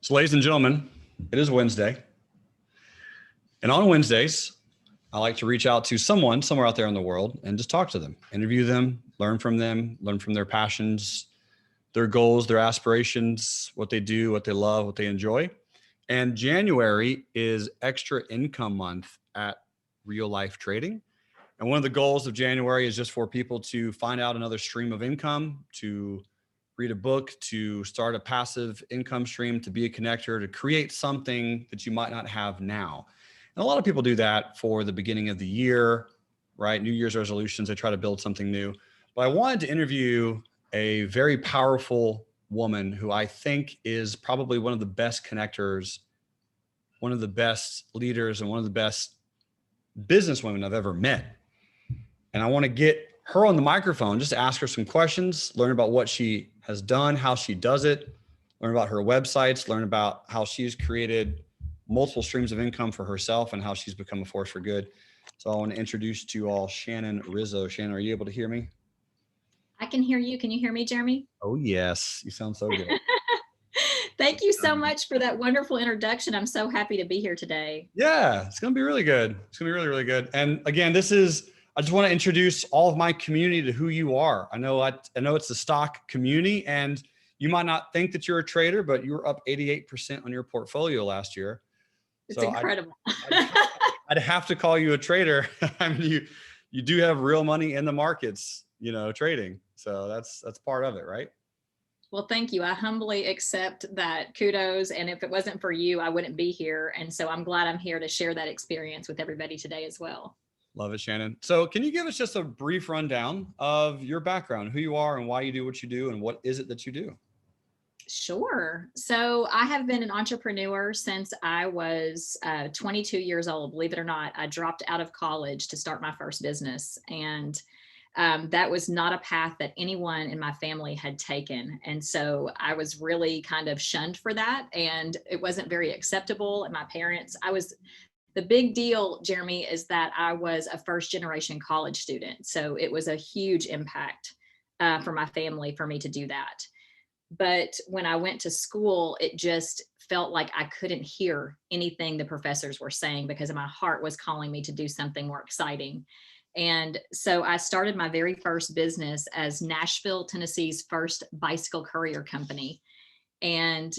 So, ladies and gentlemen, it is Wednesday. And on Wednesdays, I like to reach out to someone somewhere out there in the world and just talk to them, interview them, learn from their passions, their goals, their aspirations, what they do, what they love, what they enjoy. And January is extra income month at Real Life Trading. And one of the goals of January is just for people to find out another stream of income, to read a book, to start a passive income stream, to be a connector, to create something that you might not have now. And a lot of people do that for the beginning of the year, right? New Year's resolutions, they try to build something new. But I wanted to interview a very powerful woman who I think is probably one of the best connectors, one of the best leaders, and one of the best businesswomen I've ever met. And I want to get her on the microphone, just to ask her some questions, learn about what she has done, how she does it, learn about her websites, learn about how she's created multiple streams of income for herself and how she's become a force for good. So I want to introduce to you all Shannon Rizzo. Shannon, are you able to hear me? I can hear you. Can you hear me, Jeremy? Oh, yes. You sound so good. Thank you so much for that wonderful introduction. I'm so happy to be here today. Yeah, it's going to be really good. It's going to be really, really good. And again, I just want to introduce all of my community to who you are. I know it's the stock community, and you might not think that you're a trader, but you were up 88% on your portfolio last year. It's incredible. I'd have to call you a trader. I mean, you do have real money in the markets, trading. So that's part of it, right? Well, thank you. I humbly accept that kudos. And if it wasn't for you, I wouldn't be here. And so I'm glad I'm here to share that experience with everybody today as well. Love it, Shannon. So can you give us just a brief rundown of your background, who you are and why you do what you do, and what is it that you do? Sure. So I have been an entrepreneur since I was 22 years old. Believe it or not, I dropped out of college to start my first business. And that was not a path that anyone in my family had taken. And so I was really kind of shunned for that. And it wasn't very acceptable. And my parents, the big deal, Jeremy, is that I was a first generation college student. So it was a huge impact for my family for me to do that. But when I went to school, it just felt like I couldn't hear anything the professors were saying because my heart was calling me to do something more exciting. And so I started my very first business as Nashville, Tennessee's first bicycle courier company. And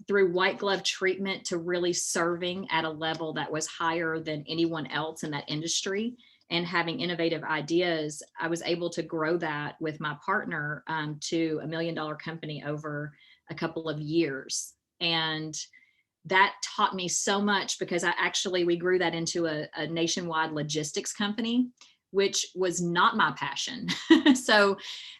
through white glove treatment to really serving at a level that was higher than anyone else in that industry and having innovative ideas, I was able to grow that with my partner to $1 million company over a couple of years. And that taught me so much because we grew that into a nationwide logistics company, which was not my passion. So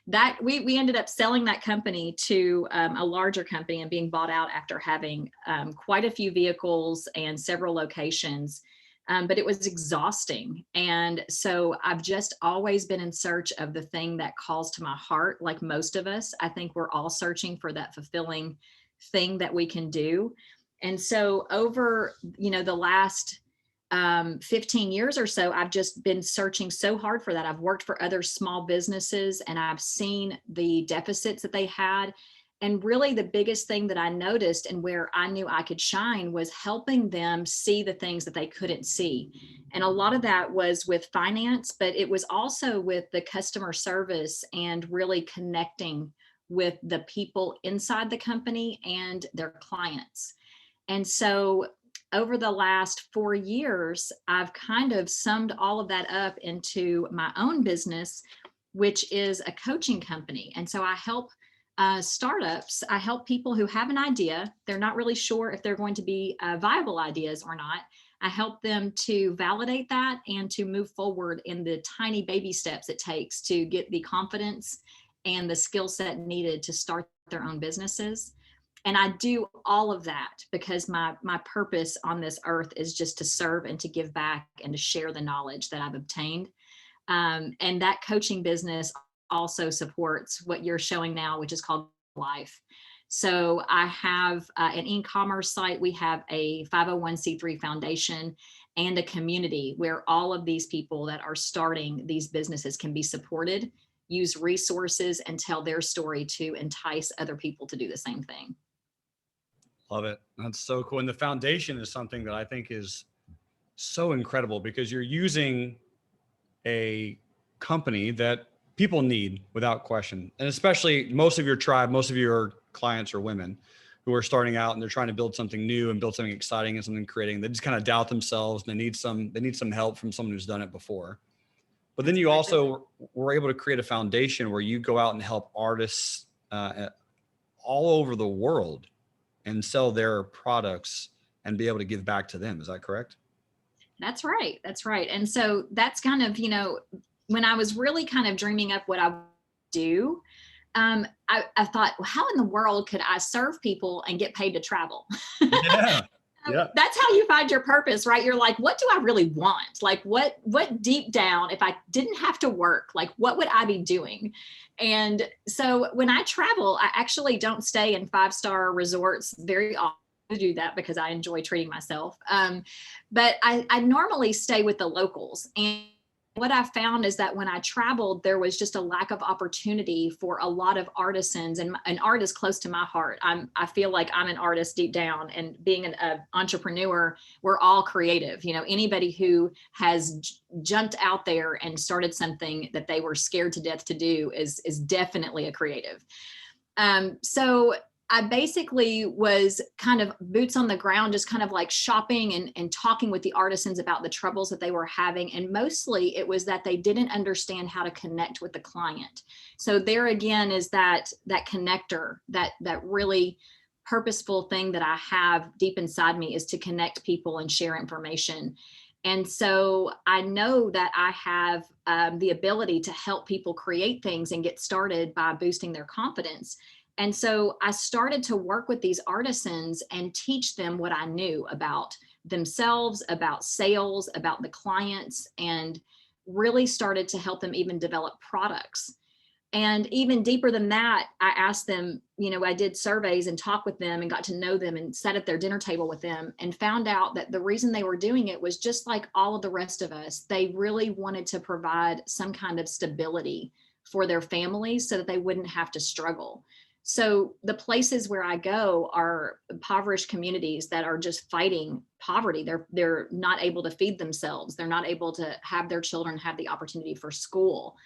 that we ended up selling that company to a larger company and being bought out after having quite a few vehicles and several locations. But it was exhausting. And so I've just always been in search of the thing that calls to my heart. Like most of us, I think we're all searching for that fulfilling thing that we can do. And so over, the last 15 years or so, I've just been searching so hard for that. I've worked for other small businesses and I've seen the deficits that they had. And really the biggest thing that I noticed and where I knew I could shine was helping them see the things that they couldn't see. And a lot of that was with finance, but it was also with the customer service and really connecting with the people inside the company and their clients. And so over the last 4 years, I've kind of summed all of that up into my own business, which is a coaching company. And so I help startups. I help people who have an idea. They're not really sure if they're going to be viable ideas or not. I help them to validate that and to move forward in the tiny baby steps it takes to get the confidence and the skill set needed to start their own businesses. And I do all of that because my purpose on this earth is just to serve and to give back and to share the knowledge that I've obtained. And that coaching business also supports what you're showing now, which is called Life. So I have an e-commerce site. We have a 501c3 foundation and a community where all of these people that are starting these businesses can be supported, use resources, and tell their story to entice other people to do the same thing. Love it. That's so cool. And the foundation is something that I think is so incredible because you're using a company that people need without question. And especially most of your tribe, most of your clients are women who are starting out and they're trying to build something new and build something exciting and something creating. They just kind of doubt themselves. They need some help from someone who's done it before. But then you also were able to create a foundation where you go out and help artists all over the world and sell their products and be able to give back to them. Is that correct? That's right. That's right. And so that's kind of, when I was really kind of dreaming up what I would do, I thought, well, how in the world could I serve people and get paid to travel? Yeah. Yeah. That's how you find your purpose, right? You're like, what do I really want? Like what deep down, if I didn't have to work, like what would I be doing? And so when I travel, I actually don't stay in 5-star resorts very often. To do that because I enjoy treating myself. But I normally stay with the locals. And what I found is that when I traveled, there was just a lack of opportunity for a lot of artisans, and an artist close to my heart. I feel like I'm an artist deep down, and being an entrepreneur, we're all creative. Anybody who has jumped out there and started something that they were scared to death to do is definitely a creative. So I basically was kind of boots on the ground, just kind of like shopping and talking with the artisans about the troubles that they were having. And mostly it was that they didn't understand how to connect with the client. So there again is that connector, that really purposeful thing that I have deep inside me, is to connect people and share information. And so I know that I have the ability to help people create things and get started by boosting their confidence. And so I started to work with these artisans and teach them what I knew about themselves, about sales, about the clients, and really started to help them even develop products. And even deeper than that, I asked them, I did surveys and talked with them and got to know them and sat at their dinner table with them and found out that the reason they were doing it was just like all of the rest of us. They really wanted to provide some kind of stability for their families so that they wouldn't have to struggle. So the places where I go are impoverished communities that are just fighting poverty. They're not able to feed themselves. They're not able to have their children have the opportunity for school.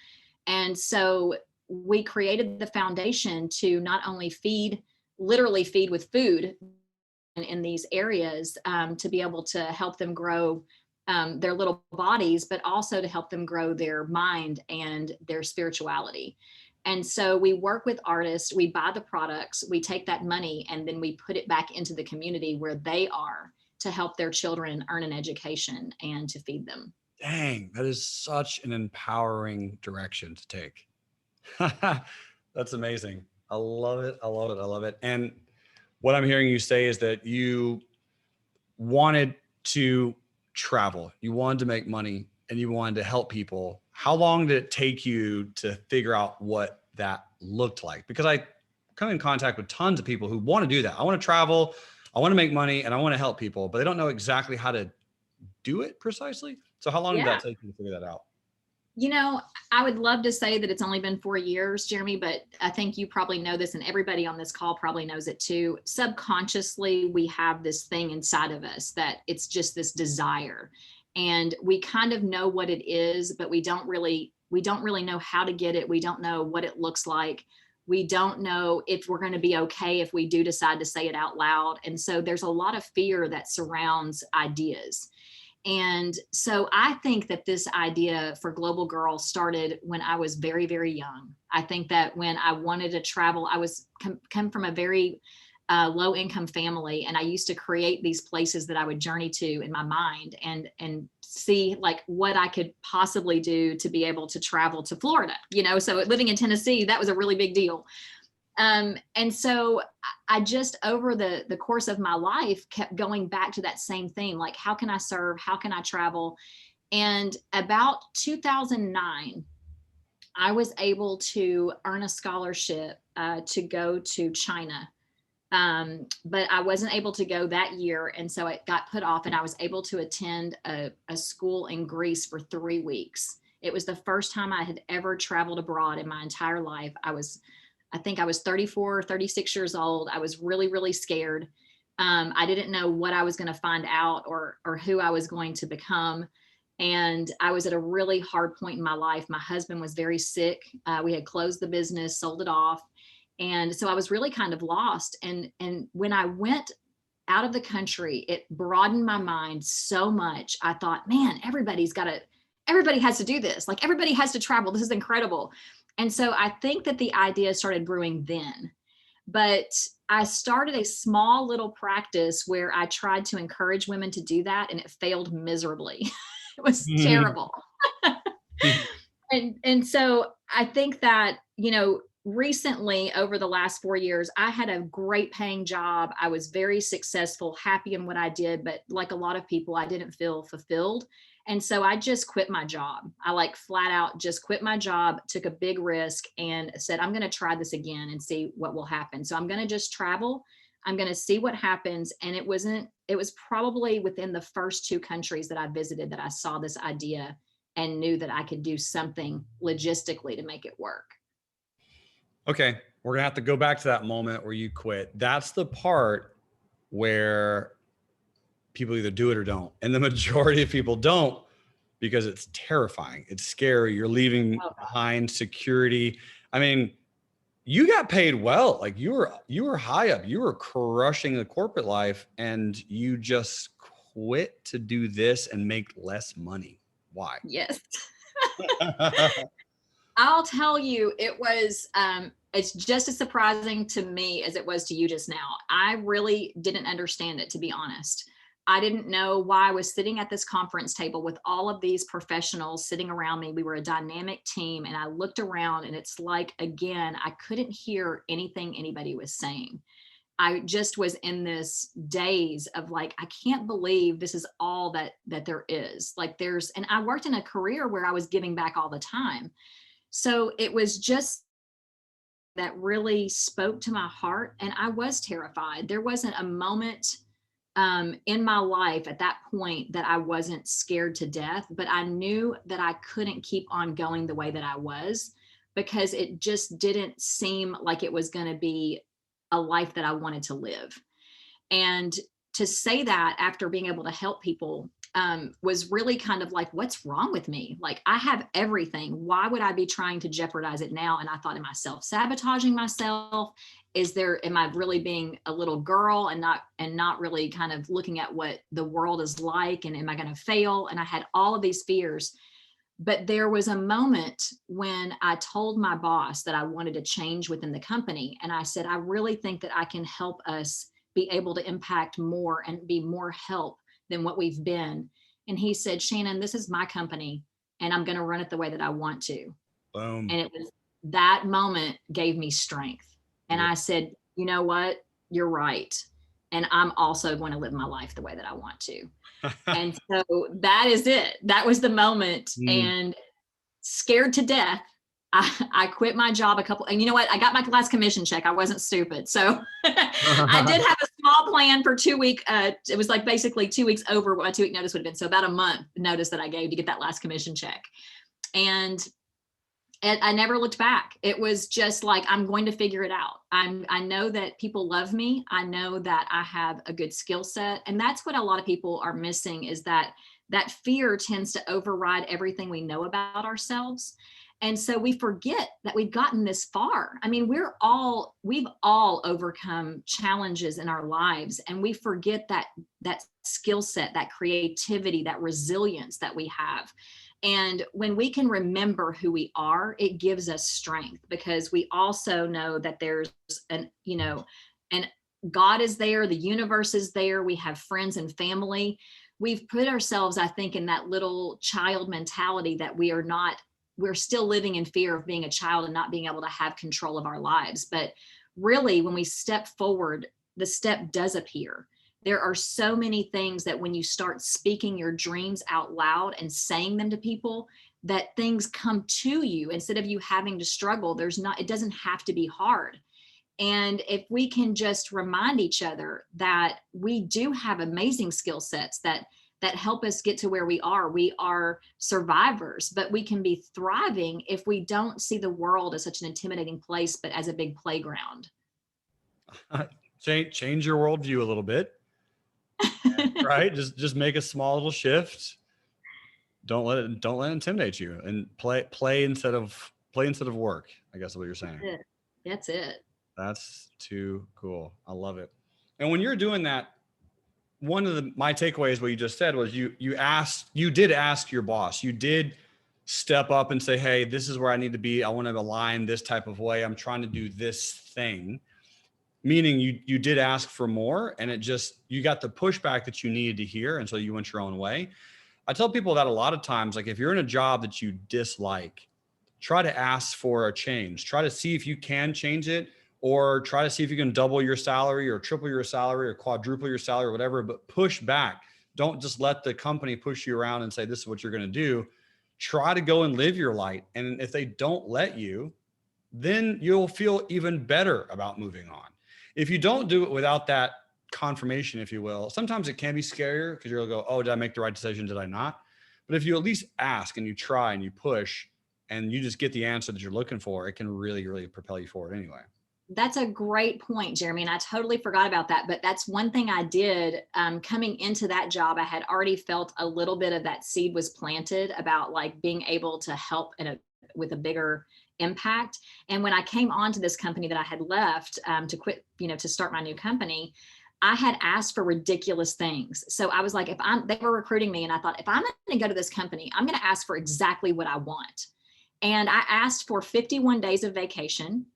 And so we created the foundation to not only literally feed with food in these areas, to be able to help them grow their little bodies, but also to help them grow their mind and their spirituality. And so we work with artists, we buy the products, we take that money, and then we put it back into the community where they are to help their children earn an education and to feed them. Dang, that is such an empowering direction to take. That's amazing. I love it. I love it. I love it. And what I'm hearing you say is that you wanted to travel, you wanted to make money, and you wanted to help people. How long did it take you to figure out what that looked like? Because I come in contact with tons of people who want to do that. I want to travel, I want to make money, and I want to help people, but they don't know exactly how to do it precisely. So how long did that take you to figure that out? I would love to say that it's only been 4 years, Jeremy, but I think you probably know this, and everybody on this call probably knows it too. Subconsciously, we have this thing inside of us that it's just this desire, and we kind of know what it is, but we don't really know how to get it. We don't know what it looks like. We don't know if we're going to be okay if we do decide to say it out loud. And so there's a lot of fear that surrounds ideas. And so I think that this idea for Global Girl started when I was very, very young. I think that when I wanted to travel, I was come from a very low income family, and I used to create these places that I would journey to in my mind and see like what I could possibly do to be able to travel to Florida. So living in Tennessee, that was a really big deal. And so I just over the course of my life kept going back to that same thing, like how can I serve? How can I travel? And about 2009, I was able to earn a scholarship to go to China. But I wasn't able to go that year. And so it got put off, and I was able to attend a school in Greece for 3 weeks. It was the first time I had ever traveled abroad in my entire life. I think I was 34, 36 years old. I was really, really scared. I didn't know what I was going to find out or who I was going to become. And I was at a really hard point in my life. My husband was very sick. We had closed the business, sold it off. And so I was really kind of lost. And when I went out of the country, it broadened my mind so much. I thought, man, everybody has to do this. Like everybody has to travel. This is incredible. And so I think that the idea started brewing then. But I started a small little practice where I tried to encourage women to do that, and it failed miserably. It was terrible. And so I think that, recently over the last 4 years, I had a great paying job. I was very successful, happy in what I did, but like a lot of people, I didn't feel fulfilled. And so I just quit my job. I like flat out just quit my job, took a big risk and said, I'm going to try this again and see what will happen. So I'm going to just travel. I'm going to see what happens. And it was probably within the first 2 countries that I visited that I saw this idea and knew that I could do something logistically to make it work. Okay. We're going to have to go back to that moment where you quit. That's the part where people either do it or don't. And the majority of people don't because it's terrifying. It's scary. You're leaving behind security. I mean, you got paid well. Like you were high up, you were crushing the corporate life and you just quit to do this and make less money. Why? Yes. I'll tell you, it was, it's just as surprising to me as it was to you just now. I really didn't understand it, to be honest. I didn't know why I was sitting at this conference table with all of these professionals sitting around me. We were a dynamic team, and I looked around and it's like, again, I couldn't hear anything anybody was saying. I just was in this daze of like, I can't believe this is all that there is. Like and I worked in a career where I was giving back all the time. So it was just that really spoke to my heart, and I was terrified. There wasn't a moment in my life at that point that I wasn't scared to death, but I knew that I couldn't keep on going the way that I was because it just didn't seem like it was going to be a life that I wanted to live. And to say that after being able to help people was really kind of like, what's wrong with me? Like, I have everything. Why would I be trying to jeopardize it now? And I thought, am I self-sabotaging myself? Am I really being a little girl and not really kind of looking at what the world is like? And am I going to fail? And I had all of these fears. But there was a moment when I told my boss that I wanted to change within the company. And I said, I really think that I can help us be able to impact more and be more help than what we've been. And he said, Shannon, this is my company and I'm going to run it the way that I want to. Boom. And it was that moment gave me strength. And I said, you know what? You're right. And I'm also going to live my life the way that I want to. And so that is it. That was the moment. And scared to death, I quit my job and you know what? I got my last commission check. I wasn't stupid. So I did have a small plan for 2 week. It was like basically 2 weeks over what my 2 week notice would have been. So about a month notice that I gave to get that last commission check. And I never looked back. It was just like, I'm going to figure it out. I know that people love me. I know that I have a good skill set. And that's what a lot of people are missing, is that fear tends to override everything we know about ourselves. And so we forget that we've gotten this far. I mean, we've all overcome challenges in our lives, and we forget that skill set, that creativity, that resilience that we have. And when we can remember who we are, it gives us strength, because we also know that there's and God is there, the universe is there, we have friends and family. We've put ourselves, I think, in that little child mentality that we're still living in fear of being a child and not being able to have control of our lives. But really, when we step forward, the step does appear. There are so many things that when you start speaking your dreams out loud and saying them to people, that things come to you instead of you having to struggle. It doesn't have to be hard. And if we can just remind each other that we do have amazing skill sets that help us get to where we are survivors, but we can be thriving if we don't see the world as such an intimidating place, but as a big playground. change your worldview a little bit, right? Just make a small little shift. Don't let it intimidate you, and play instead of work, I guess is what you're saying. That's it. That's too cool. I love it. And when you're doing that, one of my takeaways, what you just said was you did ask your boss, you did step up and say, hey, this is where I need to be. I want to align this type of way. I'm trying to do this thing. Meaning you did ask for more, and you got the pushback that you needed to hear. And so you went your own way. I tell people that a lot of times, like if you're in a job that you dislike, try to ask for a change, try to see if you can change it, or try to see if you can double your salary or triple your salary or quadruple your salary or whatever, but push back. Don't just let the company push you around and say, this is what you're going to do. Try to go and live your light. And if they don't let you, then you'll feel even better about moving on. If you don't do it without that confirmation, if you will, sometimes it can be scarier because you'll go, oh, did I make the right decision? Did I not? But if you at least ask and you try and you push and you just get the answer that you're looking for, it can really, really propel you forward anyway. That's a great point, Jeremy. And I totally forgot about that. But that's one thing I did coming into that job. I had already felt a little bit of that seed was planted about like being able to help with a bigger impact. And when I came on to this company that I had left to quit, to start my new company, I had asked for ridiculous things. So I was like, they were recruiting me, and I thought, if I'm going to go to this company, I'm going to ask for exactly what I want. And I asked for 51 days of vacation.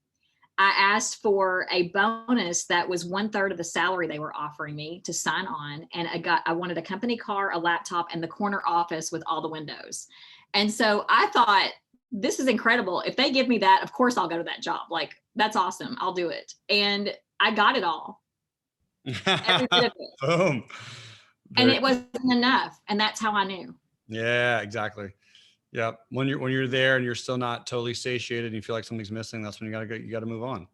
I asked for a bonus that was 1/3 of the salary they were offering me to sign on. And I wanted a company car, a laptop, and the corner office with all the windows. And so I thought, this is incredible. If they give me that, of course I'll go to that job. Like, that's awesome. I'll do it. And I got it all. Every bit of it. Boom. And it wasn't enough. And that's how I knew. Yeah, exactly. Yeah. When you're there and you're still not totally satiated and you feel like something's missing, that's when you got to move on.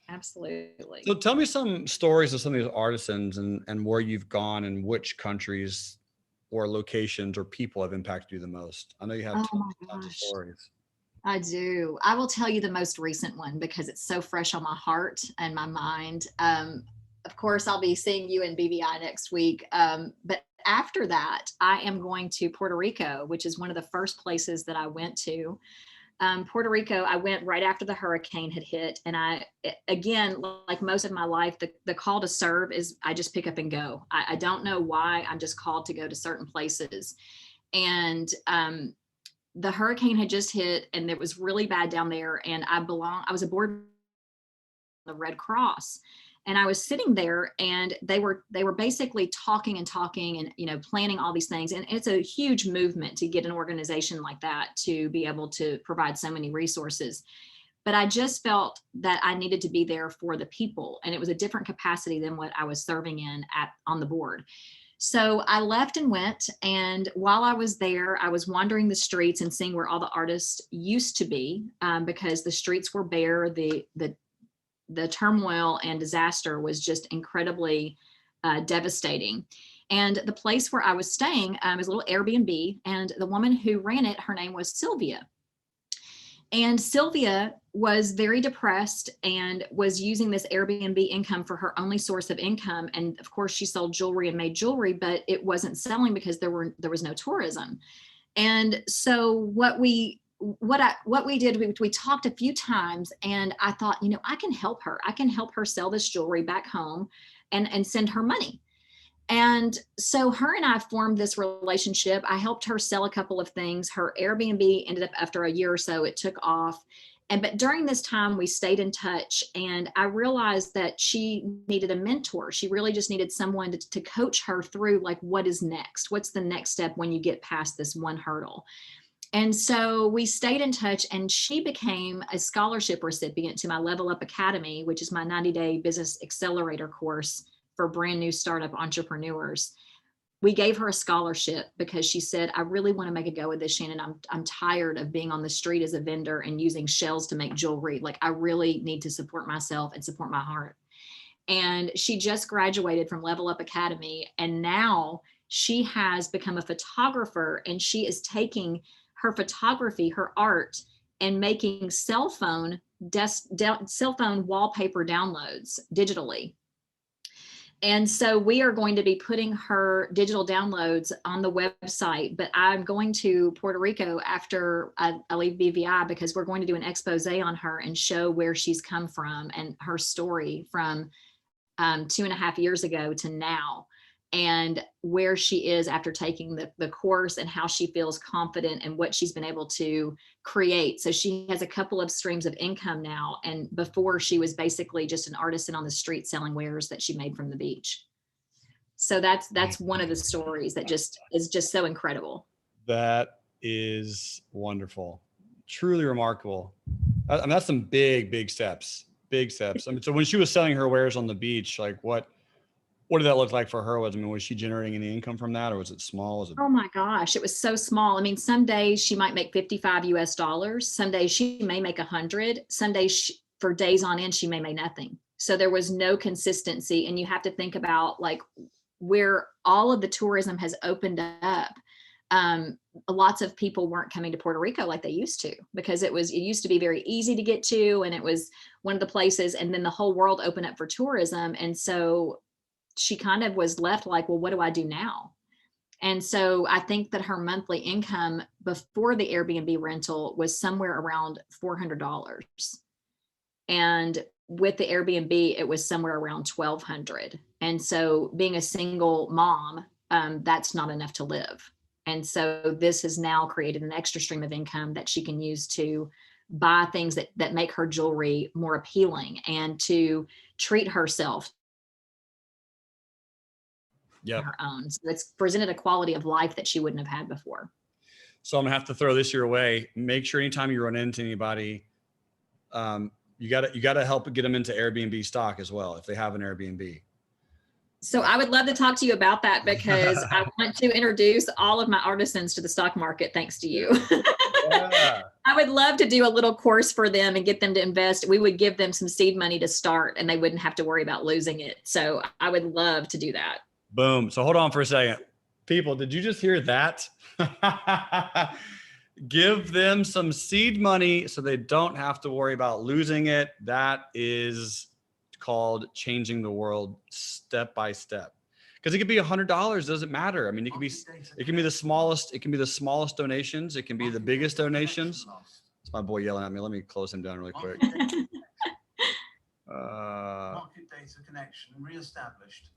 Absolutely. So tell me some stories of some of these artisans and where you've gone and which countries or locations or people have impacted you the most. I know you have tons of stories. I do. I will tell you the most recent one because it's so fresh on my heart and my mind. Of course, I'll be seeing you in BVI next week. But after that, I am going to Puerto Rico, which is one of the first places that I went to. Puerto Rico, I went right after the hurricane had hit. And again, like most of my life, the call to serve is I just pick up and go. I don't know why. I'm just called to go to certain places. And the hurricane had just hit and it was really bad down there. And I was aboard the Red Cross. And I was sitting there and they were basically talking and planning all these things. And it's a huge movement to get an organization like that to be able to provide so many resources. But I just felt that I needed to be there for the people. And it was a different capacity than what I was serving in on the board. So I left and went. And while I was there, I was wandering the streets and seeing where all the artists used to be because the streets were bare. The turmoil and disaster was just incredibly devastating. And the place where I was staying is a little Airbnb, and the woman who ran it, her name was Sylvia. And Sylvia was very depressed and was using this Airbnb income for her only source of income. And of course, she sold jewelry and made jewelry, but it wasn't selling because there was no tourism. And so what we did, we talked a few times, and I thought, I can help her. I can help her sell this jewelry back home and send her money. And so her and I formed this relationship. I helped her sell a couple of things. Her Airbnb ended up, after a year or so, it took off. But during this time, we stayed in touch, and I realized that she needed a mentor. She really just needed someone to coach her through, like, what is next? What's the next step when you get past this one hurdle? And so we stayed in touch, and she became a scholarship recipient to my Level Up Academy, which is my 90-day business accelerator course for brand new startup entrepreneurs. We gave her a scholarship because she said, I really want to make a go of this, Shannon. I'm tired of being on the street as a vendor and using shells to make jewelry. Like, I really need to support myself and support my heart. And she just graduated from Level Up Academy, and now she has become a photographer, and she is taking her photography, her art, and making cell phone cell phone wallpaper downloads digitally. And so we are going to be putting her digital downloads on the website, but I'm going to Puerto Rico after I leave BVI, because we're going to do an expose on her and show where she's come from and her story from 2.5 years ago to now, and where she is after taking the course and how she feels confident and what she's been able to create. So she has a couple of streams of income now. And before, she was basically just an artisan on the street selling wares that she made from the beach. So that's one of the stories that is just so incredible. That is wonderful. Truly remarkable. I mean, that's some big steps, big steps. I mean, so when she was selling her wares on the beach, like what did that look like for her? Was she generating any income from that, or was it small? Oh my gosh, it was so small. I mean, some days she might make $55 US. Some days she may make 100. Some days for days on end, she may make nothing. So there was no consistency. And you have to think about like where all of the tourism has opened up. Lots of people weren't coming to Puerto Rico like they used to, because it used to be very easy to get to, and it was one of the places, and then the whole world opened up for tourism. And so she kind of was left like, well, what do I do now? And so I think that her monthly income before the Airbnb rental was somewhere around $400. And with the Airbnb, it was somewhere around $1,200. And so being a single mom, that's not enough to live. And so this has now created an extra stream of income that she can use to buy things that make her jewelry more appealing and to treat herself her own. So it's presented a quality of life that she wouldn't have had before. So I'm gonna have to throw this your way. Make sure anytime you run into anybody, you gotta help get them into Airbnb stock as well, if they have an Airbnb. So I would love to talk to you about that, because I want to introduce all of my artisans to the stock market thanks to you. Yeah. I would love to do a little course for them and get them to invest. We would give them some seed money to start, and they wouldn't have to worry about losing it. So I would love to do that. Boom. So hold on for a second. People, did you just hear that? Give them some seed money so they don't have to worry about losing it. That is called changing the world step by step. Because it could be $100, doesn't matter. I mean, it can be the smallest donations. It can be the biggest donations. It's my boy yelling at me. Let me close him down really quick. Market data connection reestablished.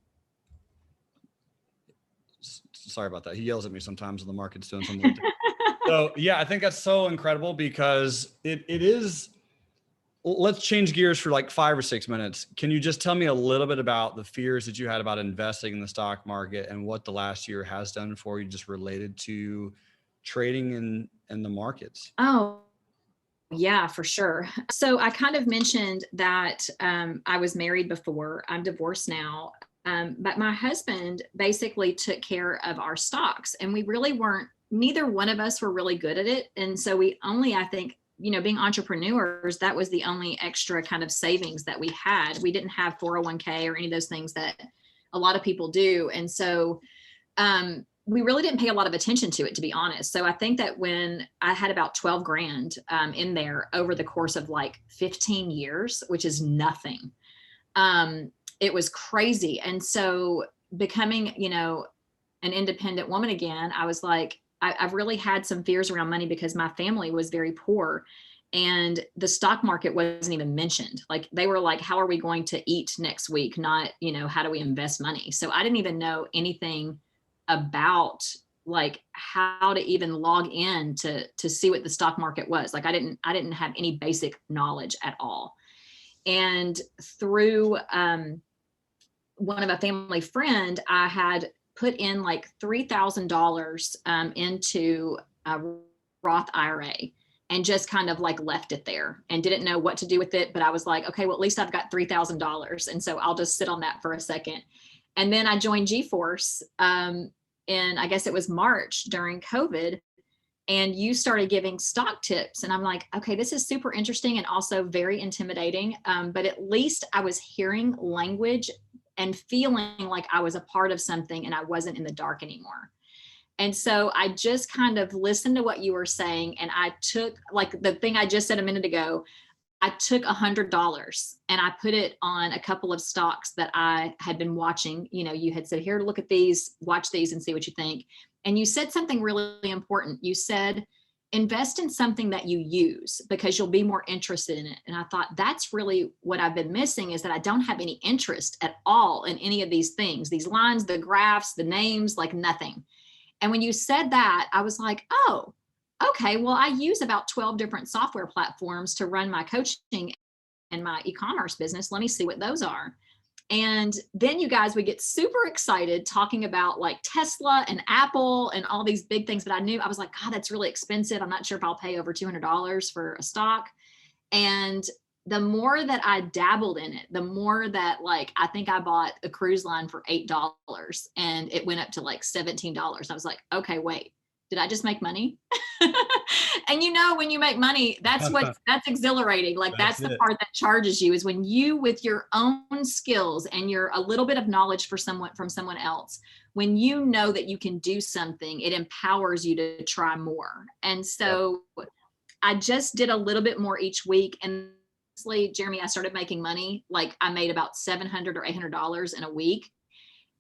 Sorry about that. He yells at me sometimes when the market's doing something. So yeah, I think that's so incredible, because it is. Let's change gears for like 5 or 6 minutes. Can you just tell me a little bit about the fears that you had about investing in the stock market and what the last year has done for you, just related to trading in the markets? Oh, yeah, for sure. So I kind of mentioned that I was married before. I'm divorced now. But my husband basically took care of our stocks, and we really weren't, neither one of us were really good at it. And so we only, I think, being entrepreneurs, that was the only extra kind of savings that we had. We didn't have 401k or any of those things that a lot of people do. And so we really didn't pay a lot of attention to it, to be honest. So I think that when I had about 12 grand in there over the course of like 15 years, which is nothing, it was crazy. And so becoming, an independent woman again, I was like, I've really had some fears around money because my family was very poor, and the stock market wasn't even mentioned. Like they were like, how are we going to eat next week? Not, how do we invest money? So I didn't even know anything about like how to even log in to see what the stock market was. Like I didn't have any basic knowledge at all. And through one of a family friend, I had put in like $3,000 into a Roth IRA and just kind of like left it there and didn't know what to do with it. But I was like, okay, well, at least I've got $3,000. And so I'll just sit on that for a second. And then I joined GeForce in, I guess it was March during COVID. And you started giving stock tips. And I'm like, okay, this is super interesting and also very intimidating. But at least I was hearing language and feeling like I was a part of something and I wasn't in the dark anymore. And so I just kind of listened to what you were saying. And I took, like the thing I just said a minute ago, I took $100 and I put it on a couple of stocks that I had been watching. You know, you had said, here, look at these, watch these and see what you think. And you said something really important. You said, invest in something that you use because you'll be more interested in it. And I thought that's really what I've been missing, is that I don't have any interest at all in any of these things, these lines, the graphs, the names, like nothing. And when you said that, I was like, oh, okay, well, I use about 12 different software platforms to run my coaching and my e-commerce business. Let me see what those are. And then you guys would get super excited talking about like Tesla and Apple and all these big things. But I was like, God, that's really expensive. I'm not sure if I'll pay over $200 for a stock. And the more that I dabbled in it, the more that, like, I think I bought a cruise line for $8 and it went up to like $17. I was like, okay, wait, did I just make money? And you know, when you make money, that's exhilarating. Like that's the part that charges you, is when you, with your own skills and your a little bit of knowledge from someone else, when you know that you can do something, it empowers you to try more. And so I just did a little bit more each week. And honestly, Jeremy, I started making money. Like I made about $700 or $800 in a week.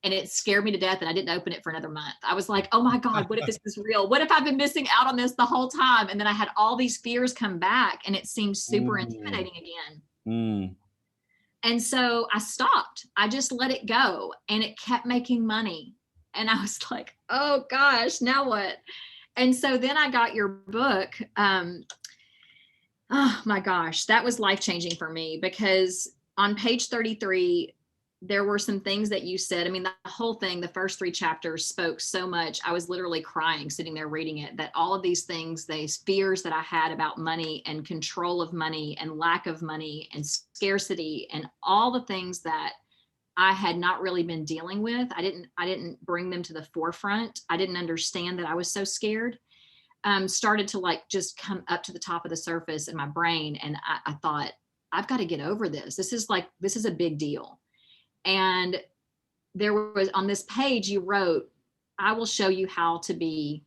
And it scared me to death. And I didn't open it for another month. I was like, oh my God, what if this is real? What if I've been missing out on this the whole time? And then I had all these fears come back and it seemed super intimidating again. And so I stopped. I just let it go and it kept making money. And I was like, oh gosh, now what? And so then I got your book. Oh my gosh, that was life-changing for me, because on page 33, there were some things that you said. I mean, the whole thing, the first 3 chapters spoke so much. I was literally crying sitting there reading it, that all of these things, these fears that I had about money and control of money and lack of money and scarcity and all the things that I had not really been dealing with. I didn't bring them to the forefront. I didn't understand that I was so scared. Started to like just come up to the top of the surface in my brain. And I thought, I've got to get over this. This is a big deal. And there was, on this page you wrote, I will show you how to be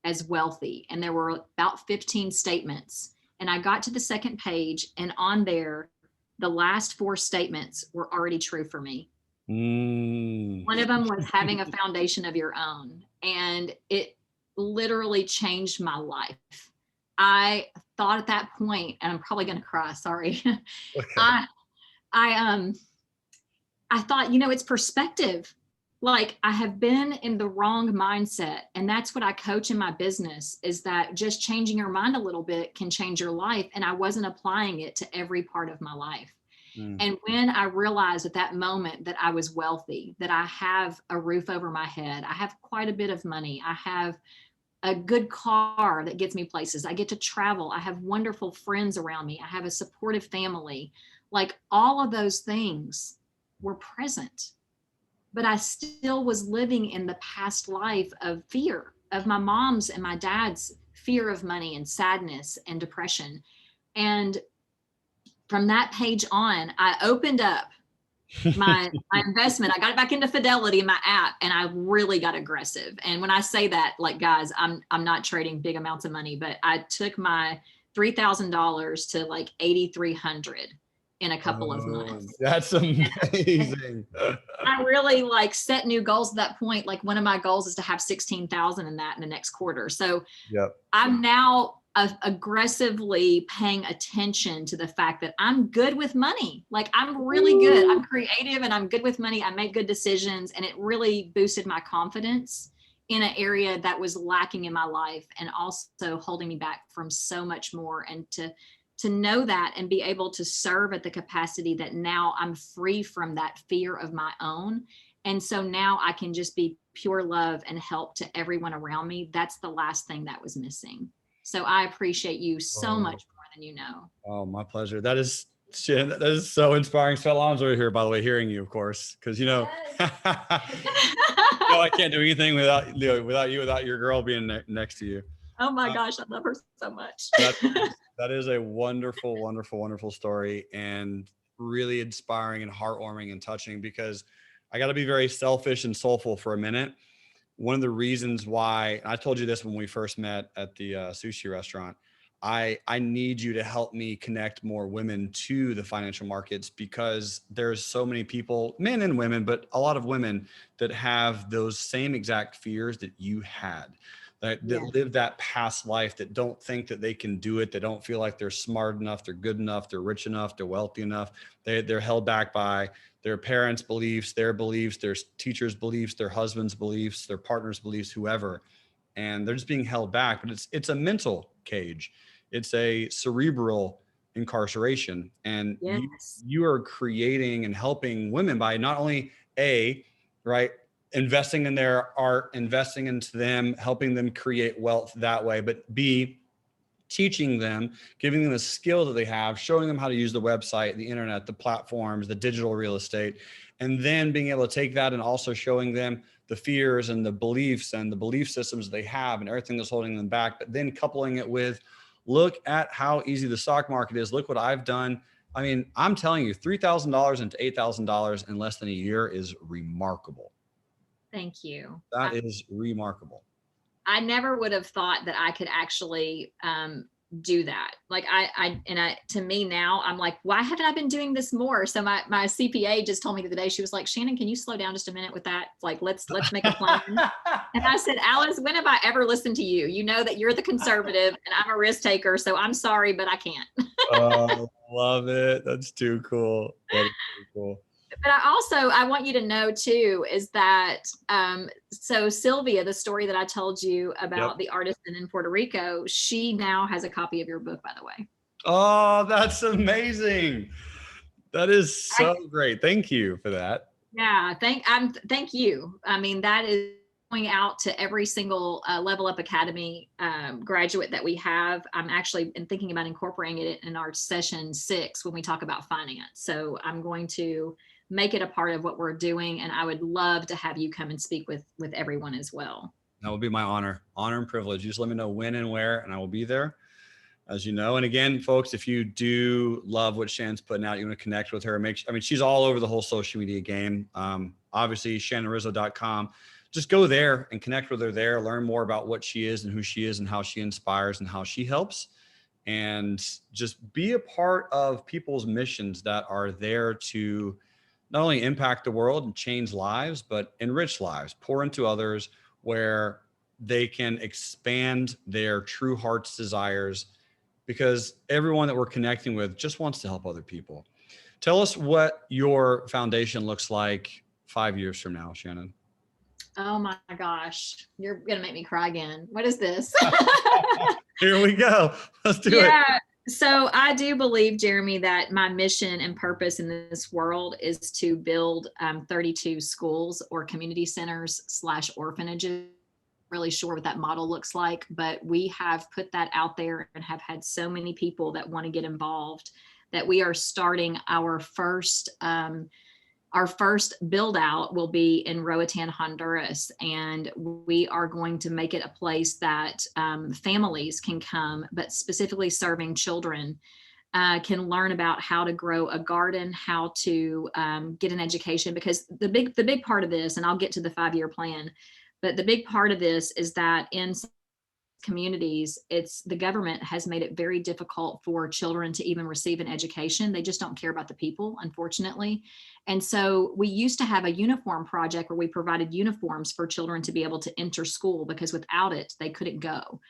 as wealthy. And there were about 15 statements. And I got to the second page, and on there, the last 4 statements were already true for me. One of them was having a foundation of your own. And it literally changed my life. I thought at that point, and I'm probably going to cry, sorry. Okay. I thought, you know, it's perspective. Like I have been in the wrong mindset. And that's what I coach in my business, is that just changing your mind a little bit can change your life. And I wasn't applying it to every part of my life. And when I realized at that moment that I was wealthy, that I have a roof over my head, I have quite a bit of money, I have a good car that gets me places, I get to travel, I have wonderful friends around me, I have a supportive family, like all of those things were present, but I still was living in the past life of fear, of my mom's and my dad's fear of money and sadness and depression. And from that page on, I opened up my investment. I got it back into Fidelity in my app, and I really got aggressive. And when I say that, like, guys, I'm not trading big amounts of money, but I took my $3,000 to like 8,300 in a couple of months. That's amazing. I really like set new goals at that point. Like one of my goals is to have 16,000 in that in the next quarter. So I'm now aggressively paying attention to the fact that I'm good with money. Like I'm really good. I'm creative and I'm good with money. I make good decisions, and it really boosted my confidence in an area that was lacking in my life, and also holding me back from so much more. And to know that and be able to serve at the capacity that now I'm free from that fear of my own. And so now I can just be pure love and help to everyone around me. That's the last thing that was missing. So I appreciate you so much more than you know. Oh, my pleasure. That is so inspiring. Svetlana's over here, by the way, hearing you, of course, because, you know, I can't do anything without you, without your girl being next to you. Oh my gosh, I love her so much. That is a wonderful, wonderful, wonderful story, and really inspiring and heartwarming and touching, because I got to be very selfish and soulful for a minute. One of the reasons why, I told you this when we first met at the sushi restaurant, I need you to help me connect more women to the financial markets, because there's so many people, men and women, but a lot of women that have those same exact fears that you had, that live that past life, that don't think that they can do it. They don't feel like they're smart enough, they're good enough, they're rich enough, they're wealthy enough. They're held back by their parents' beliefs, their teachers' beliefs, their husband's beliefs, their partner's beliefs, whoever. And they're just being held back. But it's a mental cage. It's a cerebral incarceration. And you are creating and helping women by not only right, investing in their art, investing into them, helping them create wealth that way, but B, teaching them, giving them the skill that they have, showing them how to use the website, the internet, the platforms, the digital real estate, and then being able to take that and also showing them the fears and the beliefs and the belief systems they have and everything that's holding them back, but then coupling it with, look at how easy the stock market is. Look what I've done. I mean, I'm telling you, $3,000 into $8,000 in less than a year is remarkable. Thank you. That is remarkable. I never would have thought that I could actually do that. Like to me now, I'm like, why haven't I been doing this more? So my CPA just told me the other day, she was like, Shannon, can you slow down just a minute with that? Like, let's make a plan. And I said, Alice, when have I ever listened to you? You know that you're the conservative and I'm a risk taker. So I'm sorry, but I can't. Oh, love it. That's too cool. That is too cool. But I want you to know too, is that, so Sylvia, the story that I told you about the artisan in Puerto Rico, she now has a copy of your book, by the way. Oh, that's amazing. That is so great. Thank you for that. Yeah. Thank you. I mean, that is going out to every single Level Up Academy graduate that we have. I'm actually thinking about incorporating it in our session 6 when we talk about finance. So I'm going to make it a part of what we're doing. And I would love to have you come and speak with everyone as well. That will be my honor and privilege. You just let me know when and where, and I will be there, as you know. And again, folks, if you do love what Shannon's putting out, you want to connect with her, she's all over the whole social media game. Obviously ShannonRizzo.com. Just go there and connect with her there, learn more about what she is and who she is and how she inspires and how she helps. And just be a part of people's missions that are there to not only impact the world and change lives, but enrich lives, pour into others where they can expand their true heart's desires, because everyone that we're connecting with just wants to help other people. Tell us what your foundation looks like 5 years from now, Shannon. Oh my gosh, you're going to make me cry again. What is this? Here we go. Let's do it. So I do believe, Jeremy, that my mission and purpose in this world is to build 32 schools or community centers / orphanages. Really sure what that model looks like, but we have put that out there and have had so many people that want to get involved that we are starting our first build out will be in Roatan, Honduras. And we are going to make it a place that families can come, but specifically serving children, can learn about how to grow a garden, how to get an education, because the big part of this, and I'll get to the 5-year plan, but the big part of this is that in communities, the government has made it very difficult for children to even receive an education. They just don't care about the people, unfortunately. And so we used to have a uniform project where we provided uniforms for children to be able to enter school, because without it, they couldn't go.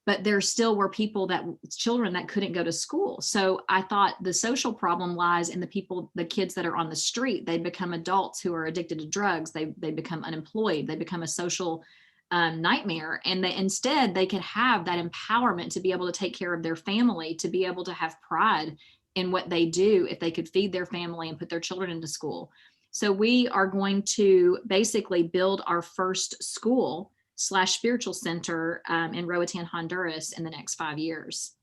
But there still were children that couldn't go to school. So I thought the social problem lies in the kids that are on the street. They become adults who are addicted to drugs. They become unemployed. They become a social nightmare. And instead they could have that empowerment to be able to take care of their family, to be able to have pride in what they do if they could feed their family and put their children into school. So we are going to basically build our first school / spiritual center in Roatan, Honduras in the next 5 years.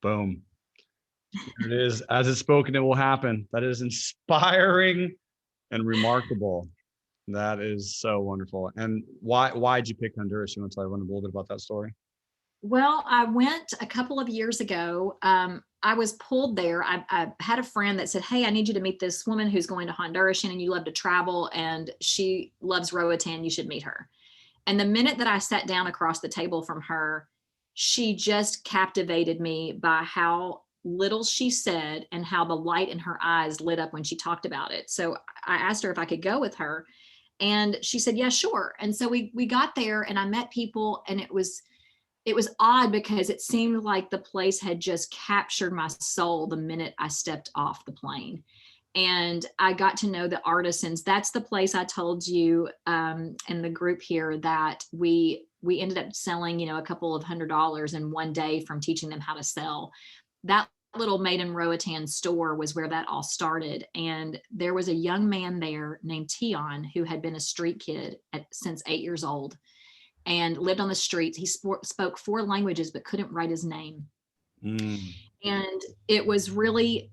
Boom. There it is. As it's spoken, it will happen. That is inspiring and remarkable. That is so why'd you pick Honduras? You want to tell everyone a little bit about that story? Well, I went a couple of years ago. I was pulled there. I had a friend that said, hey, I need you to meet this woman who's going to Honduras, and you love to travel, and she loves Roatan. You should meet her. And the minute that I sat down across the table from her, she just captivated me by how little she said and how the light in her eyes lit up when she talked about it. So I asked her if I could go with her, and she said, yeah, sure. And so we got there and I met people, and it was odd because it seemed like the place had just captured my soul the minute I stepped off the plane. And I got to know the artisans. That's the place I told you in the group here that we ended up selling, a couple of $100 in one day from teaching them how to sell. That little Made in Roatan store was where that all started. And there was a young man there named Tion who had been a street kid since 8 years old and lived on the streets. He spoke 4 languages but couldn't write his name. And it was really,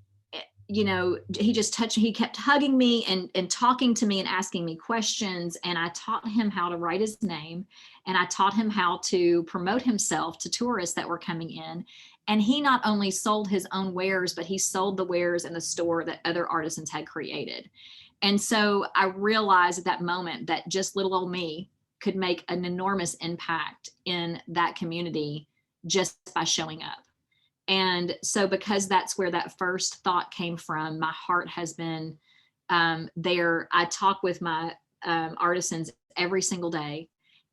he kept hugging me and talking to me and asking me questions. And I taught him how to write his name, and I taught him how to promote himself to tourists that were coming in. And he not only sold his own wares, but he sold the wares in the store that other artisans had created. And so I realized at that moment that just little old me could make an enormous impact in that community just by showing up. And so because that's where that first thought came from, my heart has been there. I talk with my artisans every single day,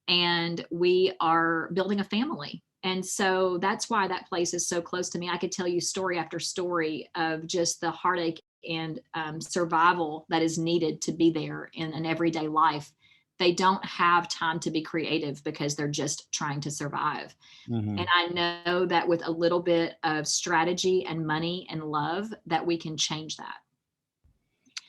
and we are building a family. And so that's why that place is so close to me. I could tell you story after story of just the heartache and survival that is needed to be there in an everyday life. They don't have time to be creative because they're just trying to survive. And I know that with a little bit of strategy and money and love that we can change that.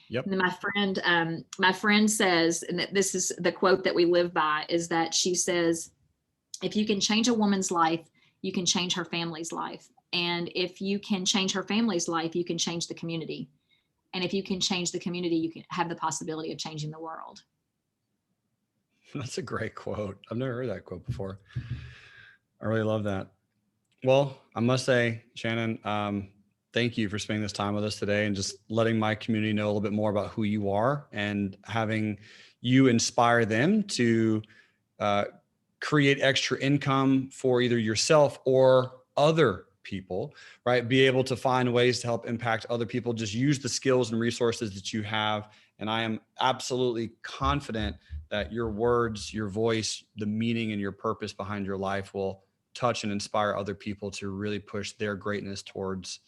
Yep. And then my friend says, and this is the quote that we live by, is that she says, if you can change a woman's life, you can change her family's life. And if you can change her family's life, you can change the community. And if you can change the community, you can have the possibility of changing the world. That's a great quote. I've never heard that quote before. I really love that. Well, I must say, Shannon, thank you for spending this time with us today and just letting my community know a little bit more about who you are and having you inspire them to create extra income for either yourself or other people, right? Be able to find ways to help impact other people. Just use the skills and resources that you have. And I am absolutely confident that your words, your voice, the meaning and your purpose behind your life will touch and inspire other people to really push their greatness towards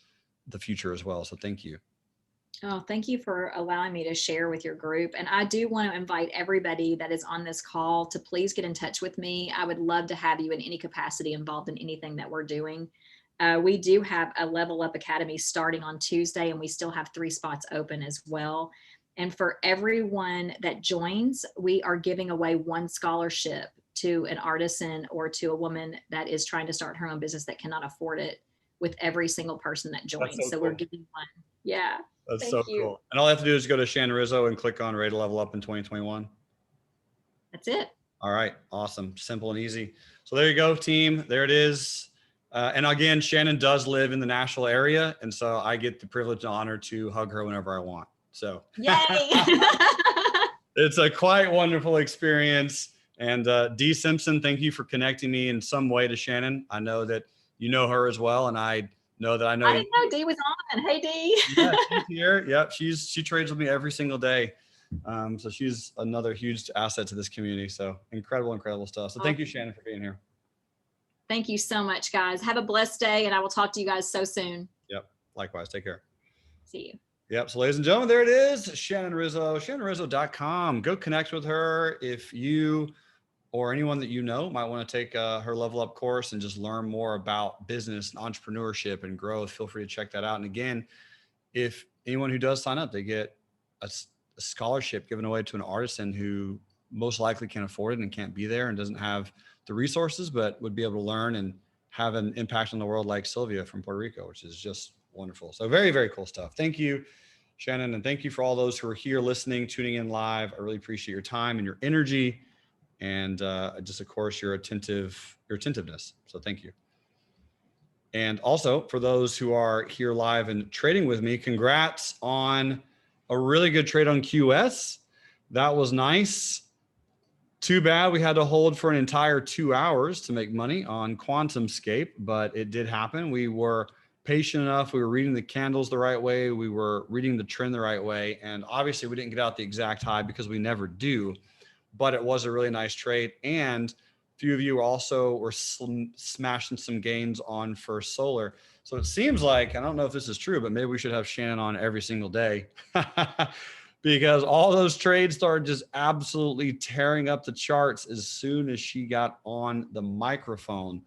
the future as well. So thank you. Oh, thank you for allowing me to share with your group. And I do want to invite everybody that is on this call to please get in touch with me. I would love to have you in any capacity involved in anything that we're doing. We do have a Level Up Academy starting on Tuesday, and we still have 3 spots open as well. And for everyone that joins, we are giving away 1 scholarship to an artisan or to a woman that is trying to start her own business that cannot afford it, with every single person that joins. So cool. We're giving 1. Yeah. That's so cool. And all I have to do is go to Shannon Rizzo and click on Ready to Level Up in 2021. That's it. All right. Awesome. Simple and easy. So there you go, team. There it is. And again, Shannon does live in the Nashville area. And so I get the privilege and honor to hug her whenever I want. So yay. It's a quite wonderful experience. And Dee Simpson, thank you for connecting me in some way to Shannon. I know that you know her as well. And I know that I know. I didn't know Dee was on. Hey, Dee. Yeah, she's here. Yep. She trades with me every single day. So she's another huge asset to this community. So incredible stuff. So thank you, Shannon, for being here. Thank you so much, guys. Have a blessed day, and I will talk to you guys so soon. Yep. Likewise. Take care. See you. Yep. So ladies and gentlemen, there it is. Shannon Rizzo, ShannonRizzo.com. Go connect with her. If you or anyone that you know might want to take her Level Up course and just learn more about business and entrepreneurship and growth, feel free to check that out. And again, if anyone who does sign up, they get a scholarship given away to an artisan who most likely can't afford it and can't be there and doesn't have the resources, but would be able to learn and have an impact on the world, like Sylvia from Puerto Rico, which is just wonderful. So very, very cool stuff. Thank you, Shannon. And thank you for all those who are here listening, tuning in live. I really appreciate your time and your energy and just, of course, your attentiveness. So thank you. And also for those who are here live and trading with me, congrats on a really good trade on QS. That was nice. Too bad we had to hold for an entire 2 hours to make money on QuantumScape, but it did happen. We were patient enough. We were reading the candles the right way. We were reading the trend the right way. And obviously we didn't get out the exact high because we never do, but it was a really nice trade. And a few of you also were smashing some gains on First Solar. So it seems like, I don't know if this is true, but maybe we should have Shannon on every single day because all those trades started just absolutely tearing up the charts as soon as she got on the microphone.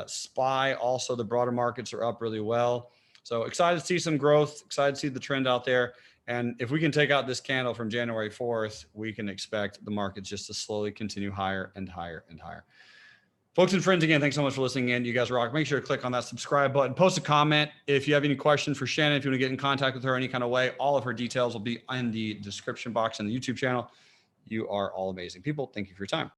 SPY, also the broader markets are up really well. So excited to see some growth, excited to see the trend out there. And if we can take out this candle from January 4th, we can expect the market just to slowly continue higher and higher and higher. Folks and friends, again, thanks so much for listening in. You guys rock. Make sure to click on that subscribe button. Post a comment. If you have any questions for Shannon, if you want to get in contact with her any kind of way, all of her details will be in the description box on the YouTube channel. You are all amazing people. Thank you for your time.